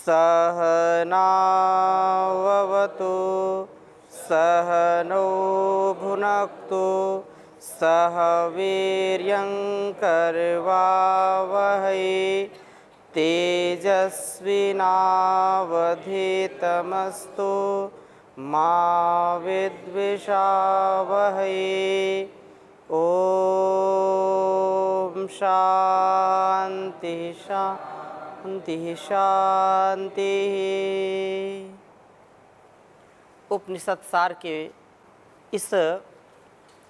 सहनाववतु सहनौ भुनक्तु सह वीर्यङ्करवावहै तेजस्विनावधीतमस्तु मा विद्विषावहै। ओम शांति शांति शांति। उपनिषद सार के इस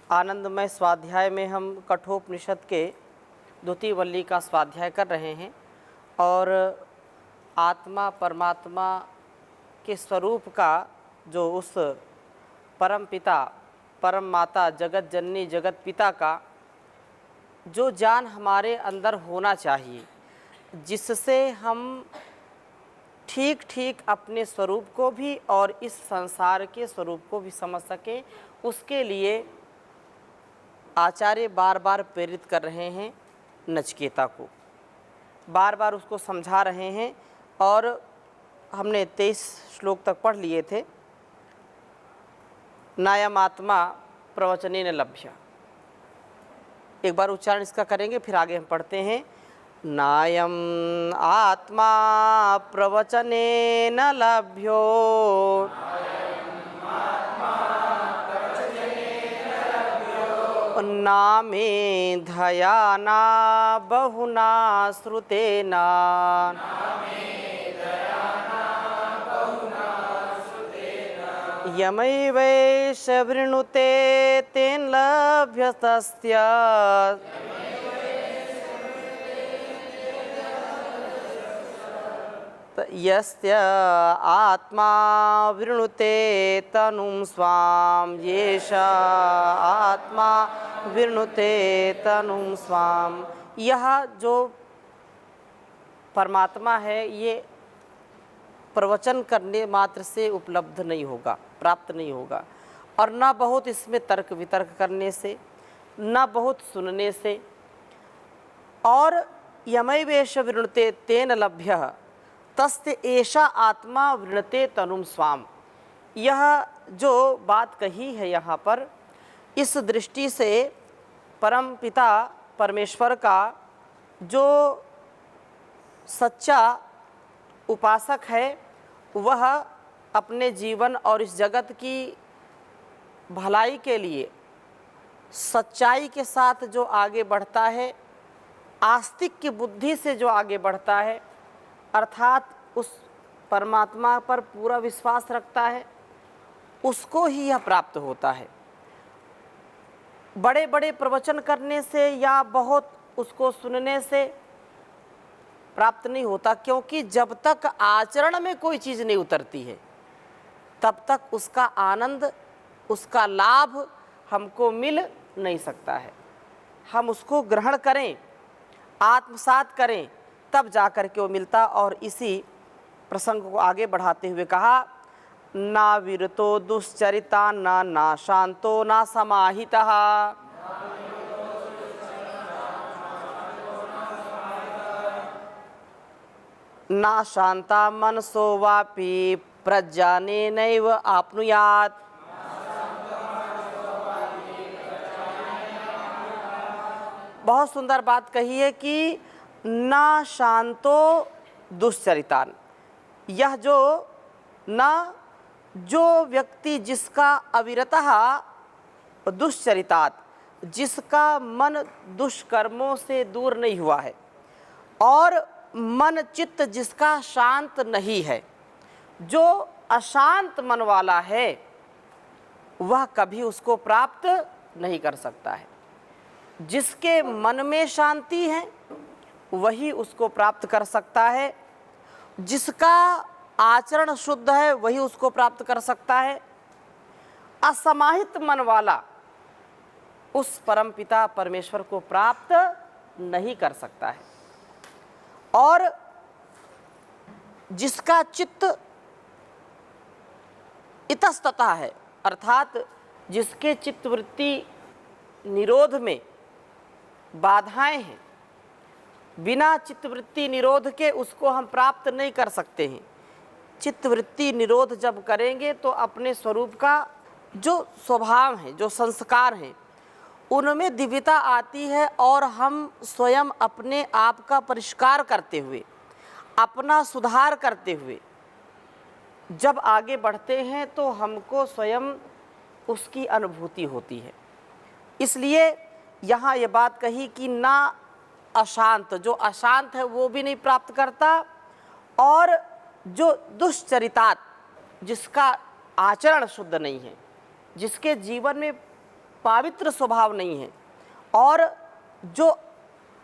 आनंदमय स्वाध्याय में हम कठोपनिषद के द्वितीय वल्ली का स्वाध्याय कर रहे हैं और आत्मा परमात्मा के स्वरूप का जो उस परम पिता परम माता जगत जननी जगत पिता का जो ज्ञान हमारे अंदर होना चाहिए, जिससे हम ठीक ठीक अपने स्वरूप को भी और इस संसार के स्वरूप को भी समझ सकें, उसके लिए आचार्य बार बार प्रेरित कर रहे हैं नचिकेता को, बार बार उसको समझा रहे हैं। और हमने 23 श्लोक तक पढ़ लिए थे। नायम आत्मा प्रवचनेन लभ्य। एक बार उच्चारण इसका करेंगे, फिर आगे हम पढ़ते हैं। नायम आत्मा प्रवचनेन लभ्यो नामे धयाना बहुना श्रुतेना यमैवैष वृणुते तेन लभ्यतस्य यस्य आत्मा वृणुते तनुं स्वाम येष आत्मा वृणुते तनुं स्वाम। यह जो परमात्मा है ये प्रवचन करने मात्र से उपलब्ध नहीं होगा, प्राप्त नहीं होगा, और न बहुत इसमें तर्क वितर्क करने से, न बहुत सुनने से। और यमैवेश वृणुते तेन लभ्यः तस्य एषा आत्मा वृणुते तनुं स्वाम। यह जो बात कही है यहाँ पर, इस दृष्टि से परम पिता परमेश्वर का जो सच्चा उपासक है वह अपने जीवन और इस जगत की भलाई के लिए सच्चाई के साथ जो आगे बढ़ता है, आस्तिक की बुद्धि से जो आगे बढ़ता है, अर्थात उस परमात्मा पर पूरा विश्वास रखता है, उसको ही यह प्राप्त होता है। बड़े बड़े प्रवचन करने से या बहुत उसको सुनने से प्राप्त नहीं होता, क्योंकि जब तक आचरण में कोई चीज़ नहीं उतरती है तब तक उसका आनंद, उसका लाभ हमको मिल नहीं सकता है। हम उसको ग्रहण करें, आत्मसात करें, तब जा कर के वो मिलता। और इसी प्रसंग को आगे बढ़ाते हुए कहा, ना विरतो दुश्चरिता ना शांतो ना समाहितः ना शांता मनसो वापि प्रज्ञानेनैव आपनुयात्। बहुत सुंदर बात कही है कि ना शांतो दुश्चरितान। यह जो व्यक्ति जिसका अविरतः दुश्चरितात्, जिसका मन दुष्कर्मों से दूर नहीं हुआ है और मन चित्त जिसका शांत नहीं है, जो अशांत मन वाला है वह कभी उसको प्राप्त नहीं कर सकता है। जिसके मन में शांति है वही उसको प्राप्त कर सकता है, जिसका आचरण शुद्ध है वही उसको प्राप्त कर सकता है। असमाहित मन वाला उस परमपिता परमेश्वर को प्राप्त नहीं कर सकता है। और जिसका चित्त इतस्ततः है, अर्थात जिसके चित्तवृत्ति निरोध में बाधाएं हैं, बिना चित्तवृत्ति निरोध के उसको हम प्राप्त नहीं कर सकते हैं। चित्तवृत्ति निरोध जब करेंगे तो अपने स्वरूप का जो स्वभाव है, जो संस्कार हैं, उनमें दिव्यता आती है और हम स्वयं अपने आप का परिष्कार करते हुए, अपना सुधार करते हुए जब आगे बढ़ते हैं तो हमको स्वयं उसकी अनुभूति होती है। इसलिए यहाँ ये बात कही कि ना अशांत, जो अशांत है वो भी नहीं प्राप्त करता, और जो दुश्चरितात्, जिसका आचरण शुद्ध नहीं है, जिसके जीवन में पवित्र स्वभाव नहीं है, और जो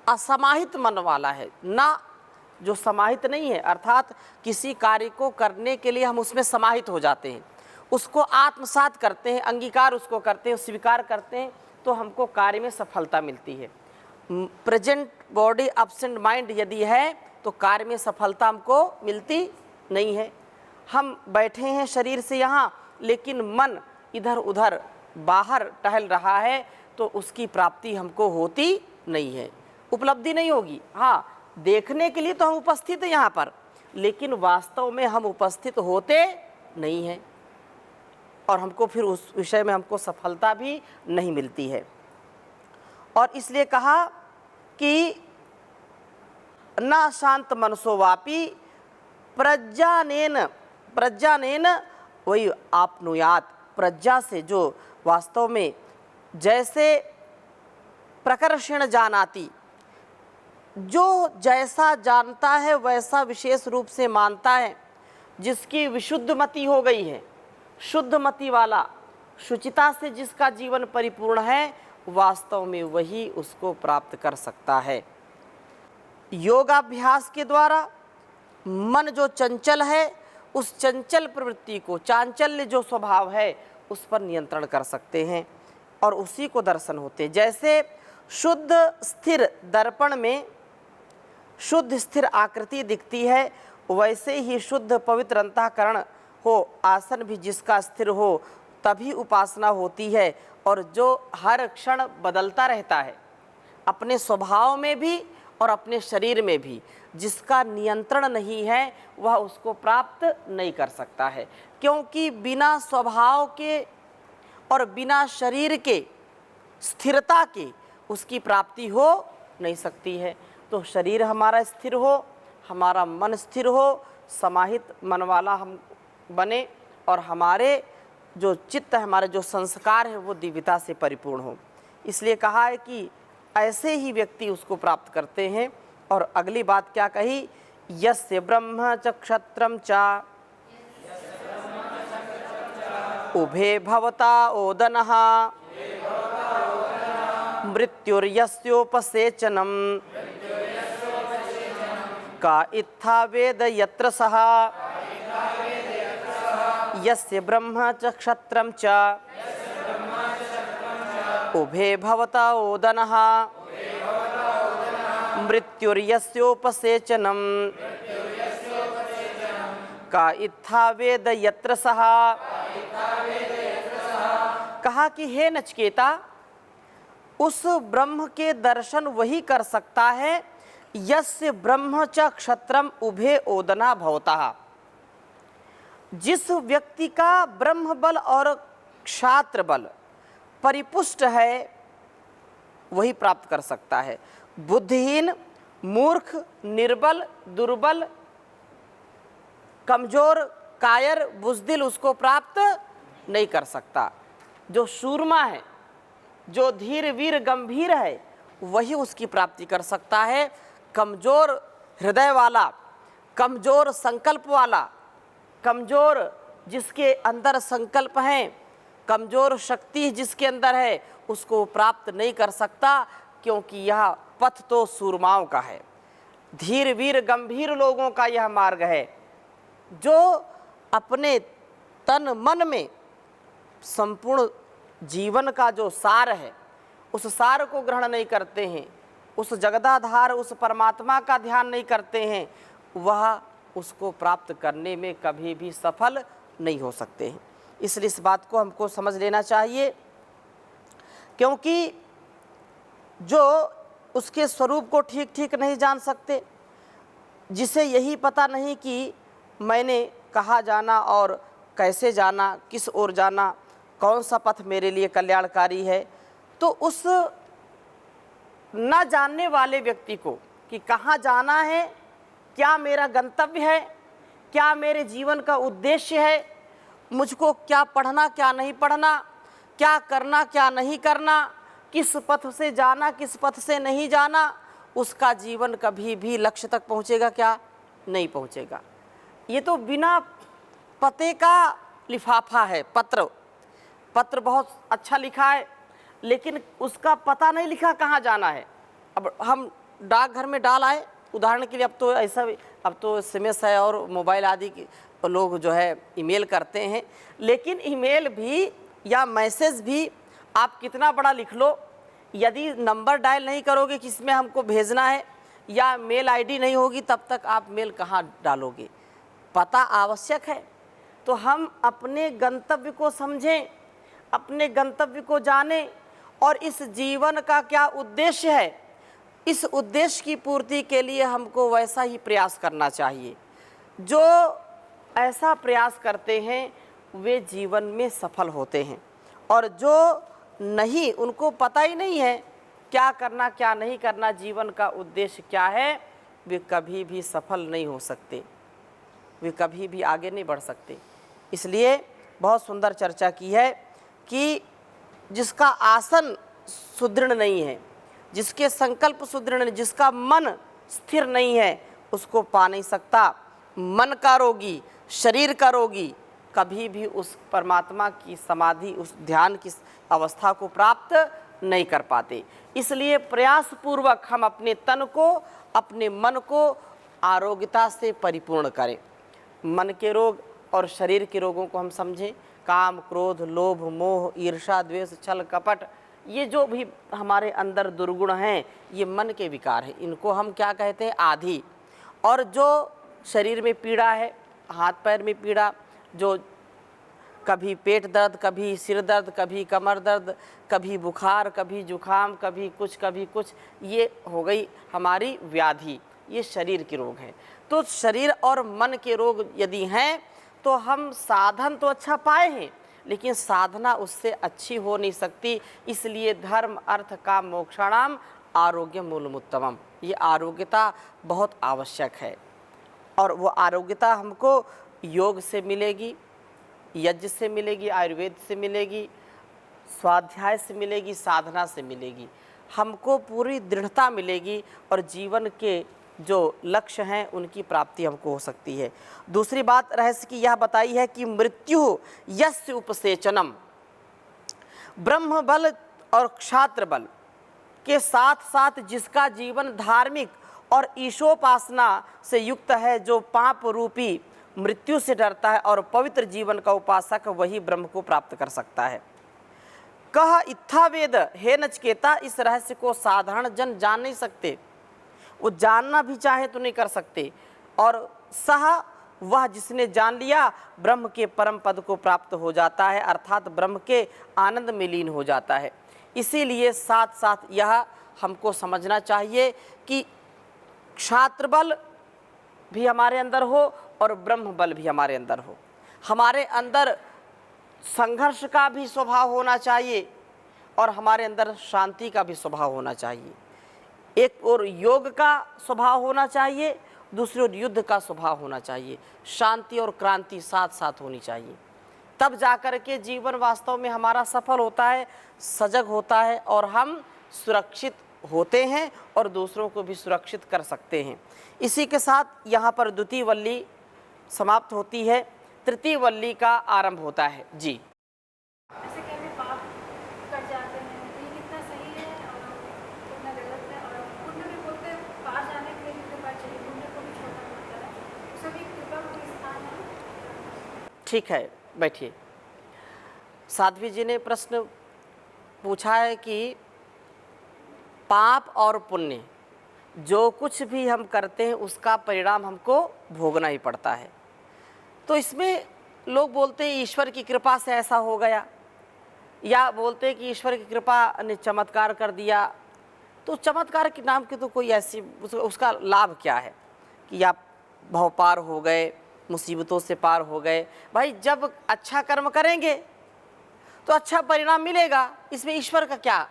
असमाहित मन वाला है, ना जो समाहित नहीं है, अर्थात किसी कार्य को करने के लिए हम उसमें समाहित हो जाते हैं, उसको आत्मसात करते हैं, अंगीकार उसको करते हैं, स्वीकार करते हैं, तो हमको कार्य में सफलता मिलती है। प्रेजेंट बॉडी एब्सेंट माइंड यदि है तो कार्य में सफलता हमको मिलती नहीं है। हम बैठे हैं शरीर से यहाँ, लेकिन मन इधर उधर बाहर टहल रहा है, तो उसकी प्राप्ति हमको होती नहीं है, उपलब्धि नहीं होगी। हाँ, देखने के लिए तो हम उपस्थित हैं यहाँ पर, लेकिन वास्तव में हम उपस्थित होते नहीं हैं, और हमको फिर उस विषय में हमको सफलता भी नहीं मिलती है। और इसलिए कहा कि ना शांत मनसो वापी प्रज्ञानेन, प्रज्ञानेन वही आपनुयात, प्रज्ञा से जो वास्तव में जैसे प्रकर्षण जानाति, जो जैसा जानता है वैसा विशेष रूप से मानता है, जिसकी विशुद्ध मति हो गई है, शुद्ध मति वाला, शुचिता से जिसका जीवन परिपूर्ण है, वास्तव में वही उसको प्राप्त कर सकता है। योगाभ्यास के द्वारा मन जो चंचल है, उस चंचल प्रवृत्ति को, चांचल्य जो स्वभाव है, उस पर नियंत्रण कर सकते हैं, और उसी को दर्शन होते हैं। जैसे शुद्ध स्थिर दर्पण में शुद्ध स्थिर आकृति दिखती है, वैसे ही शुद्ध पवित्र अंतःकरण हो, आसन भी जिसका स्थिर हो, तभी उपासना होती है। और जो हर क्षण बदलता रहता है, अपने स्वभाव में भी और अपने शरीर में भी, जिसका नियंत्रण नहीं है, वह उसको प्राप्त नहीं कर सकता है। क्योंकि बिना स्वभाव के और बिना शरीर के स्थिरता के उसकी प्राप्ति हो नहीं सकती है। तो शरीर हमारा स्थिर हो, हमारा मन स्थिर हो, समाहित मन वाला हम बने, और हमारे जो चित्त है, हमारे जो संस्कार है, वो दिव्यता से परिपूर्ण हो। इसलिए कहा है कि ऐसे ही व्यक्ति उसको प्राप्त करते हैं। और अगली बात क्या कही, यस्य ब्रह्म च क्षत्रम च उभे भवता ओदनः मृत्युर्यस्योपसेचनम् का इत्था वेद यत्र सः यस्य ब्रह्म च क्षत्रम च उभे भवता ओदनः मृत्युर्यस्योपसेचनम् का इत्था वेद यत्र सः। कहा कि हे नचिकेता, उस ब्रह्म के दर्शन वही कर सकता है, यस्य ब्रह्म च क्षत्रम उभे ओदना भवतः। जिस व्यक्ति का ब्रह्म बल और क्षात्र बल परिपुष्ट है, वही प्राप्त कर सकता है। बुद्धिहीन, मूर्ख, निर्बल, दुर्बल, कमजोर, कायर, बुज़दिल उसको प्राप्त नहीं कर सकता। जो शूरमा है, जो धीर वीर गंभीर है, वही उसकी प्राप्ति कर सकता है। कमजोर हृदय वाला, कमजोर संकल्प वाला, कमजोर जिसके अंदर संकल्प हैं, कमजोर शक्ति जिसके अंदर है, उसको प्राप्त नहीं कर सकता, क्योंकि यह पथ तो सूरमाओं का है, धीर वीर गंभीर लोगों का यह मार्ग है, जो अपने तन मन में संपूर्ण जीवन का जो सार है, उस सार को ग्रहण नहीं करते हैं, उस जगदाधार उस परमात्मा का ध्यान नहीं करते हैं, वह उसको प्राप्त करने में कभी भी सफल नहीं हो सकते हैं। इसलिए इस बात को हमको समझ लेना चाहिए, क्योंकि जो उसके स्वरूप को ठीक ठीक नहीं जान सकते, जिसे यही पता नहीं कि मैंने कहाँ जाना और कैसे जाना, किस ओर जाना, कौन सा पथ मेरे लिए कल्याणकारी है, तो उस न जानने वाले व्यक्ति को कि कहाँ जाना है, क्या मेरा गंतव्य है, क्या मेरे जीवन का उद्देश्य है, मुझको क्या पढ़ना क्या नहीं पढ़ना, क्या करना क्या नहीं करना, किस पथ से जाना किस पथ से नहीं जाना, उसका जीवन कभी भी लक्ष्य तक पहुँचेगा क्या? नहीं पहुँचेगा। ये तो बिना पते का लिफाफा है, पत्र बहुत अच्छा लिखा है, लेकिन उसका पता नहीं लिखा कहाँ जाना है। अब हम डाकघर में डाल आए, उदाहरण के लिए, अब तो ऐसा अब तो SMS है और मोबाइल आदि की लोग जो है ईमेल करते हैं, लेकिन ईमेल भी या मैसेज भी आप कितना बड़ा लिख लो, यदि नंबर डायल नहीं करोगे किसमें हमको भेजना है या मेल आईडी नहीं होगी, तब तक आप मेल कहाँ डालोगे? पता आवश्यक है। तो हम अपने गंतव्य को समझें, अपने गंतव्य को जानें और इस जीवन का क्या उद्देश्य है, इस उद्देश्य की पूर्ति के लिए हमको वैसा ही प्रयास करना चाहिए। जो ऐसा प्रयास करते हैं वे जीवन में सफल होते हैं, और जो नहीं, उनको पता ही नहीं है क्या करना क्या नहीं करना, जीवन का उद्देश्य क्या है, वे कभी भी सफल नहीं हो सकते, वे कभी भी आगे नहीं बढ़ सकते। इसलिए बहुत सुंदर चर्चा की है कि जिसका आसन सुदृढ़ नहीं है, जिसके संकल्प सुदृढ़ नहीं, जिसका मन स्थिर नहीं है, उसको पा नहीं सकता। मन का रोगी, शरीर का रोगी कभी भी उस परमात्मा की समाधि, उस ध्यान की अवस्था को प्राप्त नहीं कर पाते। इसलिए प्रयास पूर्वक हम अपने तन को, अपने मन को आरोग्यता से परिपूर्ण करें। मन के रोग और शरीर के रोगों को हम समझें, काम, क्रोध, लोभ, मोह, ईर्ष्या, द्वेष, छल, कपट, ये जो भी हमारे अंदर दुर्गुण हैं, ये मन के विकार हैं। इनको हम क्या कहते हैं? आधि। और जो शरीर में पीड़ा है, हाथ पैर में पीड़ा, जो कभी पेट दर्द, कभी सिर दर्द, कभी कमर दर्द, कभी बुखार, कभी जुखाम, कभी कुछ, ये हो गई हमारी व्याधि, ये शरीर के रोग हैं। तो शरीर और मन के रोग यदि हैं तो हम साधन तो अच्छा पाए हैं, लेकिन साधना उससे अच्छी हो नहीं सकती। इसलिए धर्म अर्थ काम मोक्षाणाम आरोग्य मूलमुत्तमम, ये आरोग्यता बहुत आवश्यक है। और वो आरोग्यता हमको योग से मिलेगी, यज्ञ से मिलेगी, आयुर्वेद से मिलेगी, स्वाध्याय से मिलेगी, साधना से मिलेगी। हमको पूरी दृढ़ता मिलेगी और जीवन के जो लक्ष्य हैं उनकी प्राप्ति हमको हो सकती है। दूसरी बात रहस्य की यह बताई है कि मृत्यु यस्य उपसेचनम, ब्रह्म बल और क्षात्र बल के साथ साथ जिसका जीवन धार्मिक और ईशोपासना से युक्त है, जो पाप रूपी मृत्यु से डरता है और पवित्र जीवन का उपासक, वही ब्रह्म को प्राप्त कर सकता है। कह इत्था वेद, हे नचिकेता, इस रहस्य को साधारण जन जान नहीं सकते, वो जानना भी चाहे तो नहीं कर सकते। और सह, वह जिसने जान लिया, ब्रह्म के परम पद को प्राप्त हो जाता है, अर्थात ब्रह्म के आनंद में लीन हो जाता है। इसीलिए साथ साथ यह हमको समझना चाहिए कि क्षात्र बल भी हमारे अंदर हो और ब्रह्म बल भी हमारे अंदर हो। हमारे अंदर संघर्ष का भी स्वभाव होना चाहिए और हमारे अंदर शांति का भी स्वभाव होना चाहिए। एक और योग का स्वभाव होना चाहिए, दूसरी ओर युद्ध का स्वभाव होना चाहिए। शांति और क्रांति साथ साथ होनी चाहिए, तब जाकर के जीवन वास्तव में हमारा सफल होता है, सजग होता है और हम सुरक्षित होते हैं और दूसरों को भी सुरक्षित कर सकते हैं। इसी के साथ यहाँ पर द्वितीय वल्ली समाप्त होती है, तृतीय वल्ली का आरंभ होता है। जी, ऐसे कहने पाप कर जाते हैं, तो ये कितना सही है और कितना गलत है? और पुण्य भी बोलते हैं, पार जाने के लिए कृपा चाहिए, पुण्य को भी छोड़ना पड़ता है, सभी कृपा को भी स्थान है। ठीक है, बैठिए। साध्वी जी ने प्रश्न पूछा है कि पाप और पुण्य, जो कुछ भी हम करते हैं उसका परिणाम हमको भोगना ही पड़ता है। तो इसमें लोग बोलते हैं ईश्वर की कृपा से ऐसा हो गया, या बोलते हैं कि ईश्वर की कृपा ने चमत्कार कर दिया, तो चमत्कार के नाम की तो कोई ऐसी उसका लाभ क्या है कि आप भव पार हो गए, मुसीबतों से पार हो गए। भाई जब अच्छा कर्म करेंगे तो अच्छा परिणाम मिलेगा, इसमें ईश्वर का क्या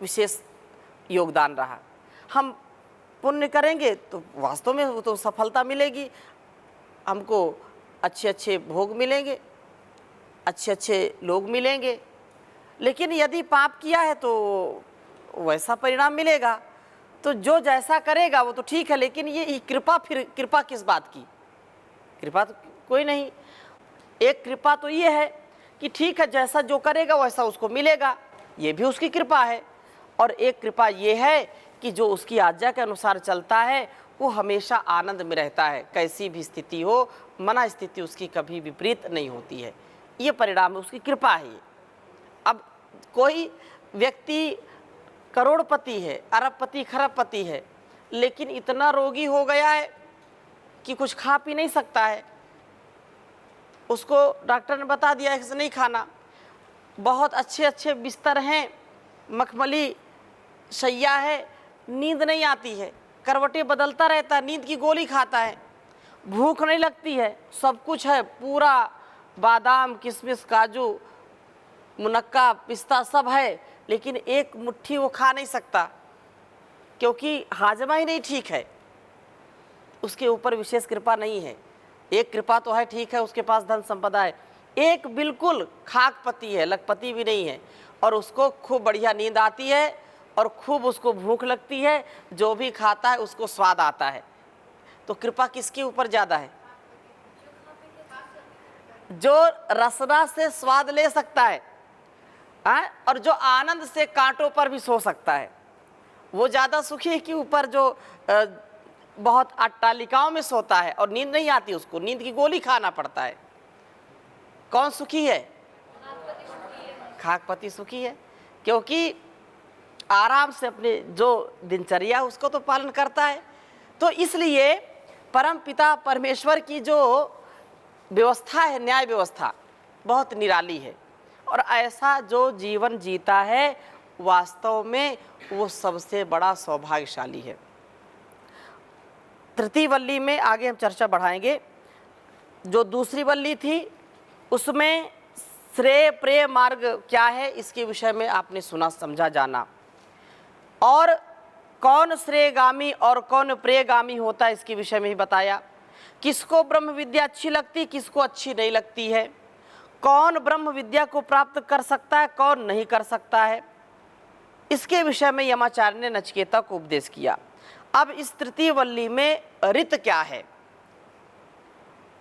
विशेष योगदान रहा। हम पुण्य करेंगे तो वास्तव में वो तो सफलता मिलेगी, हमको अच्छे अच्छे भोग मिलेंगे, अच्छे अच्छे लोग मिलेंगे। लेकिन यदि पाप किया है तो वैसा परिणाम मिलेगा। तो जो जैसा करेगा वो तो ठीक है, लेकिन ये कृपा, फिर कृपा किस बात की? कृपा तो कोई नहीं। एक कृपा तो ये है कि ठीक है, जैसा जो करेगा वैसा उसको मिलेगा, ये भी उसकी कृपा है। और एक कृपा ये है कि जो उसकी आज्ञा के अनुसार चलता है वो हमेशा आनंद में रहता है, कैसी भी स्थिति हो, मना स्थिति उसकी कभी विपरीत नहीं होती है। ये परिणाम उसकी कृपा है। अब कोई व्यक्ति करोड़पति है, अरबपति, खरबपति है, लेकिन इतना रोगी हो गया है कि कुछ खा पी नहीं सकता है, उसको डॉक्टर ने बता दिया है कि नहीं खाना। बहुत अच्छे अच्छे बिस्तर हैं, मखमली शैया है, नींद नहीं आती है, करवटें बदलता रहता है, नींद की गोली खाता है, भूख नहीं लगती है, सब कुछ है, पूरा बादाम, किशमिश, काजू, मुनक्का, पिस्ता सब है, लेकिन एक मुट्ठी वो खा नहीं सकता क्योंकि हाजमा ही नहीं ठीक है। उसके ऊपर विशेष कृपा नहीं है। एक कृपा तो है, ठीक है, उसके पास धन संपदा है। एक बिल्कुल खाकपति है, लखपति भी नहीं है, और उसको खूब बढ़िया नींद आती है और खूब उसको भूख लगती है, जो भी खाता है उसको स्वाद आता है। तो कृपा किसके ऊपर ज़्यादा है? जो रसना से स्वाद ले सकता है और जो आनंद से कांटों पर भी सो सकता है, वो ज़्यादा सुखी है कि ऊपर जो बहुत अट्टालिकाओं में सोता है और नींद नहीं आती, उसको नींद की गोली खाना पड़ता है। कौन सुखी है? खाकपति सुखी है, क्योंकि आराम से अपने जो दिनचर्या उसको तो पालन करता है। तो इसलिए परम पिता परमेश्वर की जो व्यवस्था है, न्याय व्यवस्था, बहुत निराली है। और ऐसा जो जीवन जीता है वास्तव में वो सबसे बड़ा सौभाग्यशाली है। तृतीय वल्ली में आगे हम चर्चा बढ़ाएंगे। जो दूसरी वल्ली थी उसमें श्रेय प्रेय मार्ग क्या है, इसके विषय में आपने सुना, समझा, जाना। और कौन श्रेयगामी और कौन प्रेयगामी होता है इसके विषय में ही बताया। किसको ब्रह्म विद्या अच्छी लगती, किसको अच्छी नहीं लगती है, कौन ब्रह्म विद्या को प्राप्त कर सकता है, कौन नहीं कर सकता है, इसके विषय में यमाचार्य ने नचिकेता को उपदेश किया। अब इस तृतीय वल्ली में ऋत क्या है,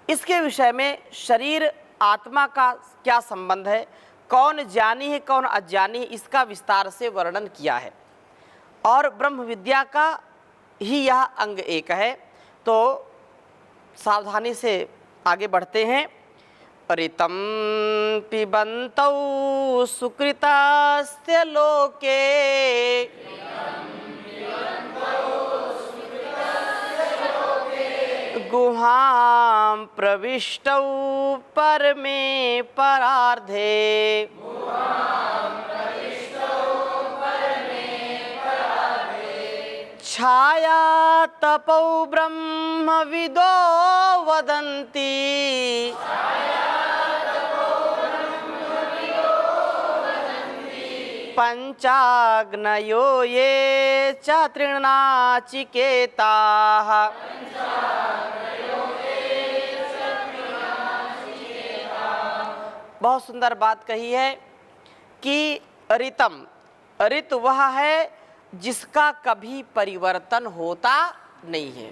इसके विषय में शरीर आत्मा का क्या संबंध है, कौन ज्ञानी है कौन अज्ञानी है, इसका विस्तार से वर्णन किया है। और ब्रह्म विद्या का ही यह अंग एक है। तो सावधानी से आगे बढ़ते हैं। ऋतं पिबन्तौ सुकृतास्य लोके गुहां प्रविष्टौ परमे परार्धे छाया तपौ ब्रह्मविदो वदन्ति पंचाग्नयो ये च तृणाचिकेताः। बहुत सुंदर बात कही है कि ऋतम, ऋत वह है जिसका कभी परिवर्तन होता नहीं है।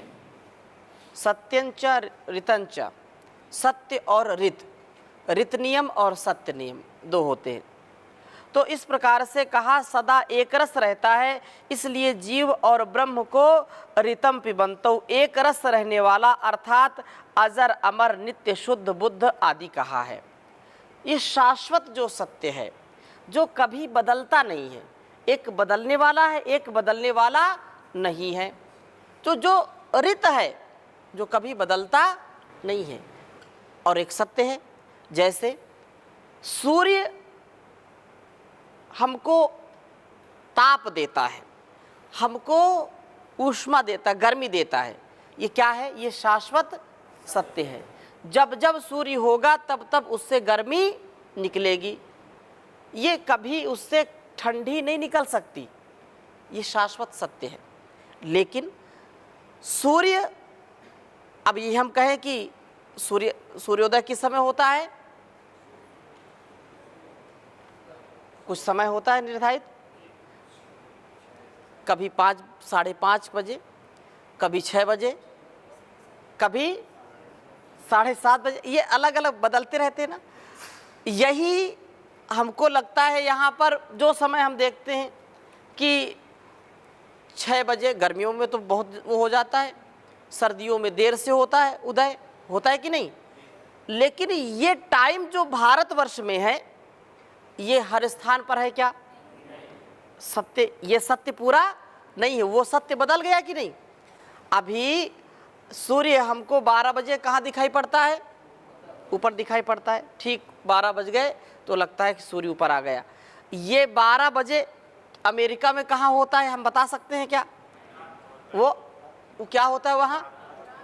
सत्यंच ऋतंच, सत्य और ऋत, ऋत नियम और सत्य नियम दो होते हैं। तो इस प्रकार से कहा सदा एक रस रहता है, इसलिए जीव और ब्रह्म को ऋतम पिबंतो, एक रस रहने वाला अर्थात अजर अमर नित्य शुद्ध बुद्ध आदि कहा है। ये शाश्वत जो सत्य है, जो कभी बदलता नहीं है, एक बदलने वाला है एक बदलने वाला नहीं है। तो जो ऋत है जो कभी बदलता नहीं है, और एक सत्य है। जैसे सूर्य हमको ताप देता है, हमको ऊष्मा देता, गर्मी देता है। ये क्या है? ये शाश्वत सत्य है। जब जब सूर्य होगा तब तब उससे गर्मी निकलेगी, ये कभी उससे ठंडी नहीं निकल सकती, ये शाश्वत सत्य है। लेकिन सूर्य, अब ये हम कहें कि सूर्योदय किस समय होता है? कुछ समय होता है निर्धारित, कभी 5, 5:30 बजे, कभी 6 बजे, कभी 7:30 बजे, ये अलग अलग बदलते रहते हैं ना। यही हमको लगता है यहाँ पर जो समय हम देखते हैं कि 6 बजे, गर्मियों में तो बहुत वो हो जाता है, सर्दियों में देर से होता है उदय, होता है कि नहीं? लेकिन ये टाइम जो भारतवर्ष में है, ये हर स्थान पर है क्या? सत्य, ये सत्य पूरा नहीं है, वो सत्य बदल गया कि नहीं? अभी सूर्य हमको 12 बजे कहाँ दिखाई पड़ता है? ऊपर दिखाई पड़ता है। ठीक 12 बज गए तो लगता है कि सूर्य ऊपर आ गया। ये 12 बजे अमेरिका में कहाँ होता है, हम बता सकते हैं क्या? वो क्या होता है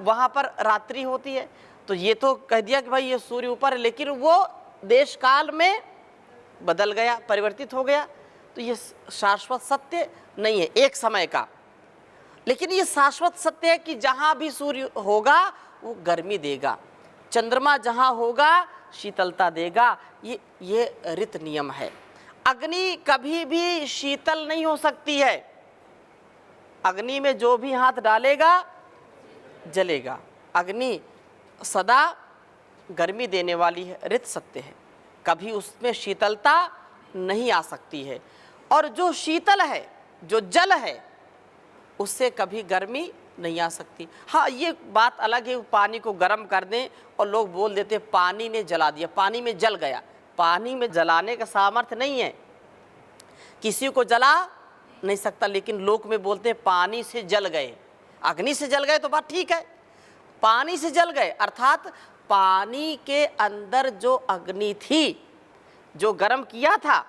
वहाँ पर रात्रि होती है। तो ये तो कह दिया कि भाई ये सूर्य ऊपर है, लेकिन वो देश काल में बदल गया, परिवर्तित हो गया। तो ये शाश्वत सत्य नहीं है एक समय का, लेकिन ये शाश्वत सत्य है कि जहाँ भी सूर्य होगा वो गर्मी देगा, चंद्रमा जहाँ होगा शीतलता देगा। ये ऋत नियम है। अग्नि कभी भी शीतल नहीं हो सकती है, अग्नि में जो भी हाथ डालेगा जलेगा। अग्नि सदा गर्मी देने वाली है, ऋत सत्य है, कभी उसमें शीतलता नहीं आ सकती है। और जो शीतल है, जो जल है, उससे कभी गर्मी नहीं आ सकती। हाँ, ये बात अलग है, पानी को गर्म कर दें और लोग बोल देते पानी ने जला दिया, पानी में जल गया। पानी में जलाने का सामर्थ्य नहीं है, किसी को जला नहीं सकता, लेकिन लोक में बोलते हैं पानी से जल गए। अग्नि से जल गए तो बात ठीक है, पानी से जल गए अर्थात पानी के अंदर जो अग्नि थी, जो गर्म किया था,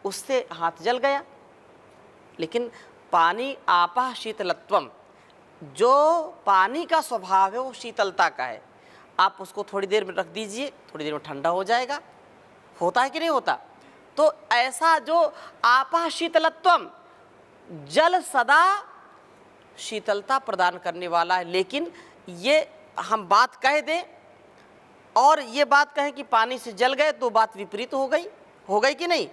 उससे हाथ जल गया। लेकिन पानी आपः शीतलत्वम, जो पानी का स्वभाव है वो शीतलता का है। आप उसको थोड़ी देर में रख दीजिए, थोड़ी देर में ठंडा हो जाएगा। होता है कि नहीं होता? तो ऐसा जो आपः शीतलत्वम, जल सदा शीतलता प्रदान करने वाला है। लेकिन ये हम बात कह दें और ये बात कहें कि पानी से जल गए तो बात विपरीत हो गई कि नहीं?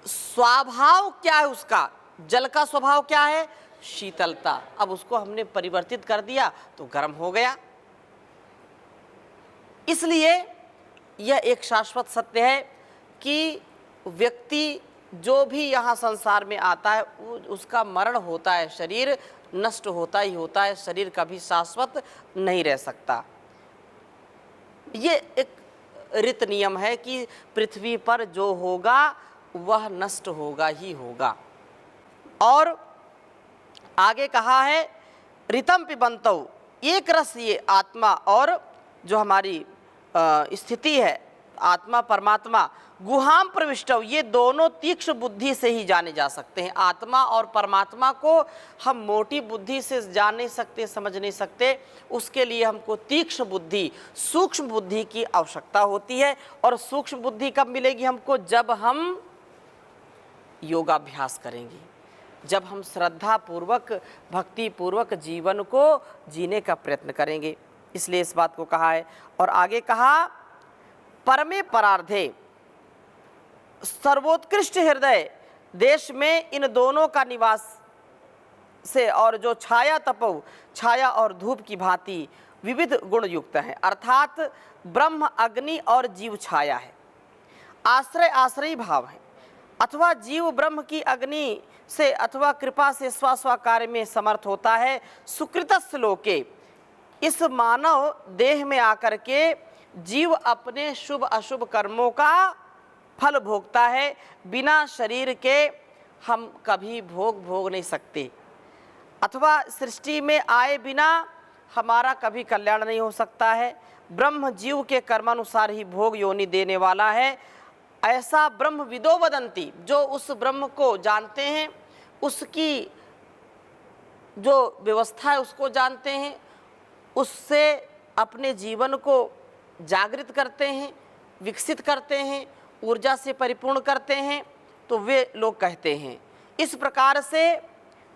स्वभाव क्या है उसका? जल का स्वभाव क्या है? शीतलता। अब उसको हमने परिवर्तित कर दिया तो गर्म हो गया। इसलिए यह एक शाश्वत सत्य है कि व्यक्ति जो भी यहाँ संसार में आता है उसका मरण होता है, शरीर नष्ट होता ही होता है, शरीर कभी शाश्वत नहीं रह सकता। ये एक ऋत नियम है कि पृथ्वी पर जो होगा वह नष्ट होगा ही होगा। और आगे कहा है ऋतम पिबंतौ, एक रस ये आत्मा और जो हमारी स्थिति है, आत्मा परमात्मा, गुहाम प्रविष्टौ, ये दोनों तीक्ष्ण बुद्धि से ही जाने जा सकते हैं। आत्मा और परमात्मा को हम मोटी बुद्धि से जान नहीं सकते, समझ नहीं सकते। उसके लिए हमको तीक्ष्ण बुद्धि, सूक्ष्म बुद्धि की आवश्यकता होती है। और सूक्ष्म बुद्धि कब मिलेगी हमको? जब हम योगाभ्यास करेंगे, जब हम श्रद्धा पूर्वक, भक्ति पूर्वक जीवन को जीने का प्रयत्न करेंगे। इसलिए इस बात को कहा है। और आगे कहा परमे परार्धे, सर्वोत्कृष्ट हृदय देश में इन दोनों का निवास से, और जो छाया तपौ, छाया और धूप की भांति विविध गुण युक्त है। अर्थात ब्रह्म अग्नि और जीव छाया है, आश्रय आश्रयी भाव है। अथवा जीव ब्रह्म की अग्नि से अथवा कृपा से स्व कार्य में समर्थ होता है। सुकृतस्य लोके, इस मानव देह में आकर के जीव अपने शुभ अशुभ कर्मों का फल भोगता है। बिना शरीर के हम कभी भोग नहीं सकते, अथवा सृष्टि में आए बिना हमारा कभी कल्याण नहीं हो सकता है। ब्रह्म जीव के कर्मानुसार ही भोग योनि देने वाला है। ऐसा ब्रह्म विदो वदंती, जो उस ब्रह्म को जानते हैं, उसकी जो व्यवस्था है उसको जानते हैं, उससे अपने जीवन को जागृत करते हैं, विकसित करते हैं, ऊर्जा से परिपूर्ण करते हैं, तो वे लोग कहते हैं। इस प्रकार से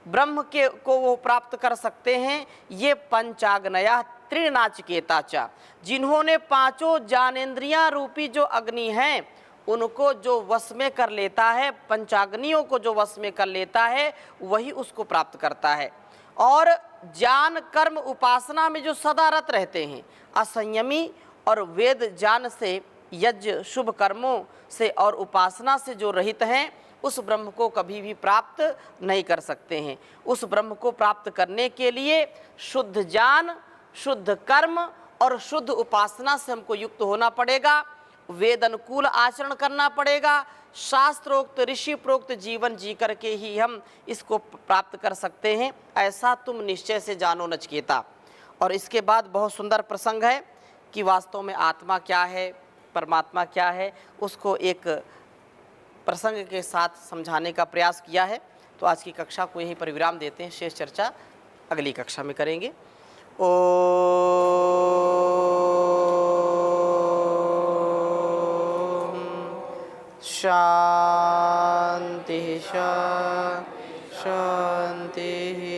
ब्रह्म के को वो प्राप्त कर सकते हैं। ये पंचाग्नया त्रिनाचिकेता च, जिन्होंने पांचों ज्ञानेन्द्रियां रूपी जो अग्नि हैं उनको जो वश में कर लेता है, पंचाग्नियों को जो वश में कर लेता है, वही उसको प्राप्त करता है। और ज्ञान कर्म उपासना में जो सदा रत रहते हैं, असंयमी और वेद ज्ञान से, यज्ञ शुभ कर्मों से और उपासना से जो रहित हैं, उस ब्रह्म को कभी भी प्राप्त नहीं कर सकते हैं। उस ब्रह्म को प्राप्त करने के लिए शुद्ध ज्ञान, शुद्ध कर्म और शुद्ध उपासना से हमको युक्त होना पड़ेगा। वेद अनुकूल आचरण करना पड़ेगा। शास्त्रोक्त ऋषि प्रोक्त जीवन जी करके ही हम इसको प्राप्त कर सकते हैं, ऐसा तुम निश्चय से जानो नचिकेता। और इसके बाद बहुत सुंदर प्रसंग है कि वास्तव में आत्मा क्या है, परमात्मा क्या है, उसको एक प्रसंग के साथ समझाने का प्रयास किया है। तो आज की कक्षा को यहीं पर विराम देते हैं, शेष चर्चा अगली कक्षा में करेंगे। शांति शांति।